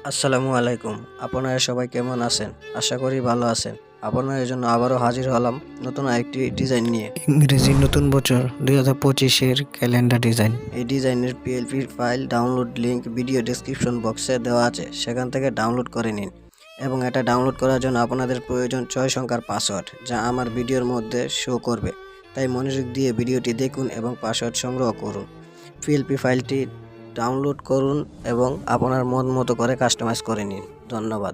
আসসালামু আলাইকুম। আপনারা সবাই কেমন আছেন? আশা করি ভালো আছেন। আপনাদের জন্য আবারও হাজির হলাম নতুন আরেকটি ডিজাইন নিয়ে। ইংরেজি নতুন বছর 2025-এর ক্যালেন্ডার ডিজাইন। এই ডিজাইনের PLP file download link video description বক্সে দেওয়া আছে, সেখান থেকে ডাউনলোড করে নিন। এবং এটা ডাউনলোড করার জন্য আপনাদের প্রয়োজন 6 সংখ্যার পাসওয়ার্ড, যা আমার ভিডিওর মধ্যে শো করবে। তাই মনোযোগ দিয়ে ভিডিওটি দেখুন এবং পাসওয়ার্ড সংগ্রহ করুন। পিএলপি ফাইলটি ডাউনলোড করুন এবং আপনার মন মতো করে কাস্টমাইজ করে নিন। ধন্যবাদ।